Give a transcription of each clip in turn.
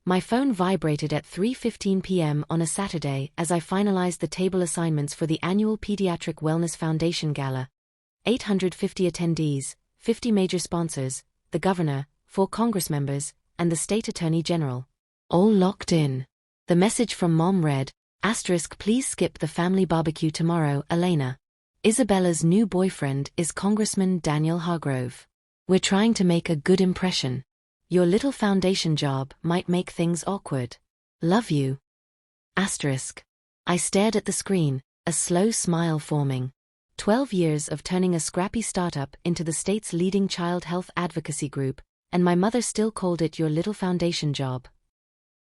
My phone vibrated at 3:15 p.m. on a Saturday as I finalized the table assignments for the annual Pediatric Wellness Foundation Gala. 850 attendees, 50 major sponsors, the governor, 4 Congress members, and the state attorney general. All locked in. The message from Mom read, "Please skip the family barbecue tomorrow, Elena. Isabella's new boyfriend is Congressman Daniel Hargrove. We're trying to make a good impression. Your little foundation job might make things awkward. Love you." I stared at the screen, a slow smile forming. 12 years of turning a scrappy startup into the state's leading child health advocacy group, and my mother still called it your little foundation job.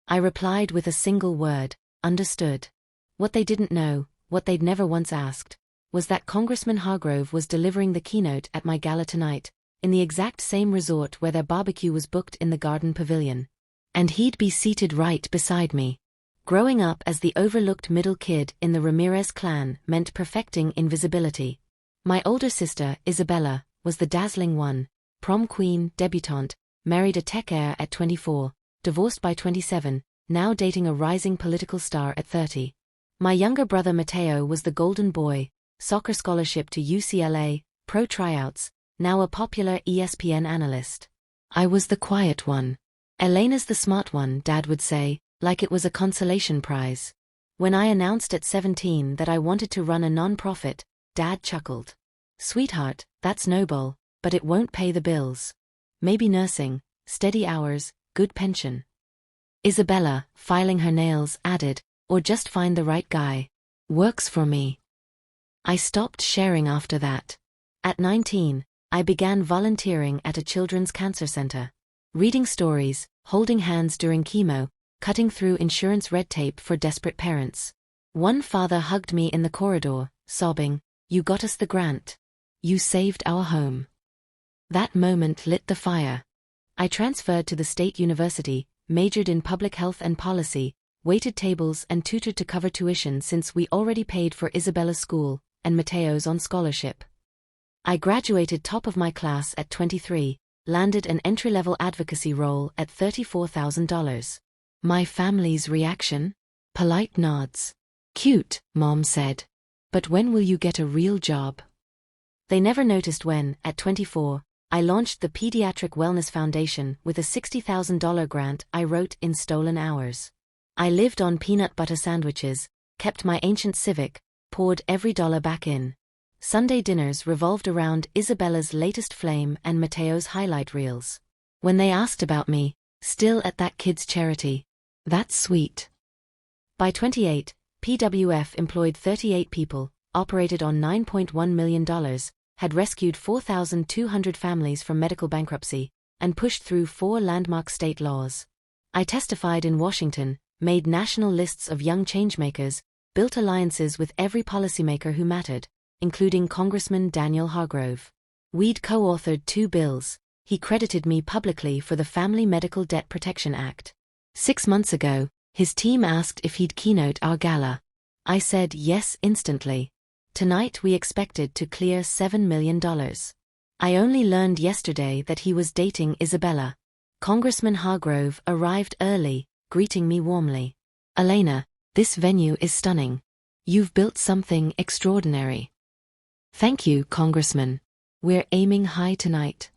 I replied with a single word, understood. What they didn't know, what they'd never once asked, was that Congressman Hargrove was delivering the keynote at my gala tonight, in the exact same resort where their barbecue was booked in the Garden Pavilion. And he'd be seated right beside me. Growing up as the overlooked middle kid in the Ramirez clan meant perfecting invisibility. My older sister, Isabella, was the dazzling one, prom queen, debutante, married a tech heir at 24, divorced by 27, now dating a rising political star at 30. My younger brother Mateo was the golden boy, soccer scholarship to UCLA, pro tryouts, now a popular ESPN analyst. I was the quiet one. Elena's the smart one, Dad would say, like it was a consolation prize. When I announced at 17 that I wanted to run a non-profit, Dad chuckled. "Sweetheart, that's noble, but it won't pay the bills. Maybe nursing, steady hours, good pension." Isabella, filing her nails, added, "Or just find the right guy. Works for me." I stopped sharing after that. At 19, I began volunteering at a children's cancer center. Reading stories, holding hands during chemo, cutting through insurance red tape for desperate parents. One father hugged me in the corridor, sobbing, "You got us the grant. You saved our home." That moment lit the fire. I transferred to the state university, majored in public health and policy, waited tables and tutored to cover tuition since we already paid for Isabella's school, and Mateo's on scholarship. I graduated top of my class at 23, landed an entry-level advocacy role at $34,000. My family's reaction? Polite nods. "Cute," Mom said. "But when will you get a real job?" They never noticed when, at 24, I launched the Pediatric Wellness Foundation with a $60,000 grant I wrote in stolen hours. I lived on peanut butter sandwiches, kept my ancient Civic, poured every dollar back in. Sunday dinners revolved around Isabella's latest flame and Mateo's highlight reels. When they asked about me, still at that kid's charity. That's sweet. By 28, PWF employed 38 people, operated on $9.1 million, had rescued 4,200 families from medical bankruptcy, and pushed through 4 landmark state laws. I testified in Washington, made national lists of young changemakers, built alliances with every policymaker who mattered, including Congressman Daniel Hargrove. We'd co-authored 2 bills. He credited me publicly for the Family Medical Debt Protection Act. 6 months ago, his team asked if he'd keynote our gala. I said yes instantly. Tonight we expected to clear $7 million. I only learned yesterday that he was dating Isabella. Congressman Hargrove arrived early, greeting me warmly. "Elena, this venue is stunning. You've built something extraordinary." "Thank you, Congressman. We're aiming high tonight."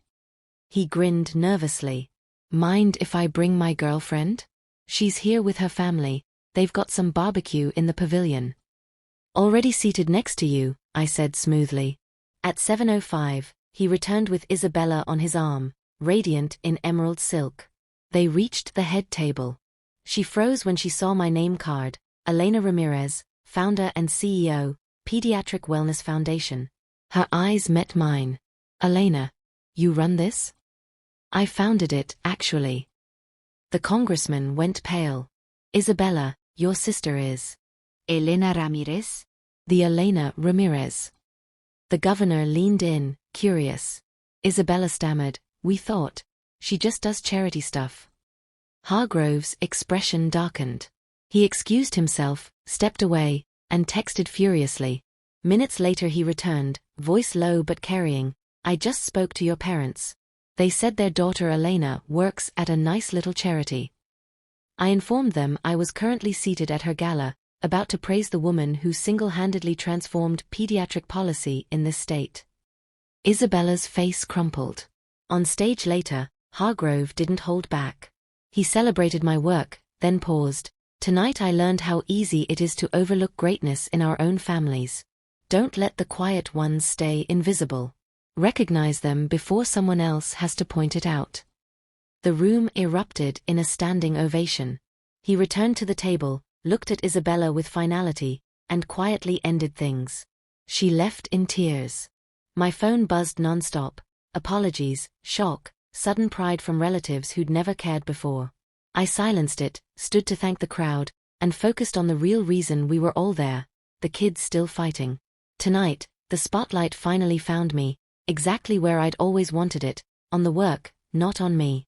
He grinned nervously. "Mind if I bring my girlfriend? She's here with her family. They've got some barbecue in the pavilion." "Already seated next to you," I said smoothly. At 7:05, he returned with Isabella on his arm, radiant in emerald silk. They reached the head table. She froze when she saw my name card, Elena Ramirez, founder and CEO, Pediatric Wellness Foundation. Her eyes met mine. "Elena, you run this?" "I founded it, actually." The congressman went pale. "Isabella, your sister is..." Elena Ramirez? "The Elena Ramirez." The governor leaned in, curious. Isabella stammered, "We thought. She just does charity stuff." Hargrove's expression darkened. He excused himself, stepped away, and texted furiously. Minutes later he returned, voice low but carrying, "I just spoke to your parents. They said their daughter Elena works at a nice little charity." I informed them I was currently seated at her gala, about to praise the woman who single-handedly transformed pediatric policy in this state. Isabella's face crumpled. On stage later, Hargrove didn't hold back. He celebrated my work, then paused. Tonight I learned how easy it is to overlook greatness in our own families. Don't let the quiet ones stay invisible. Recognize them before someone else has to point it out. The room erupted in a standing ovation. He returned to the table, looked at Isabella with finality, and quietly ended things. She left in tears. My phone buzzed non-stop. Apologies, shock, sudden pride from relatives who'd never cared before. I silenced it, stood to thank the crowd, and focused on the real reason we were all there, the kids still fighting. Tonight, the spotlight finally found me, exactly where I'd always wanted it, on the work, not on me.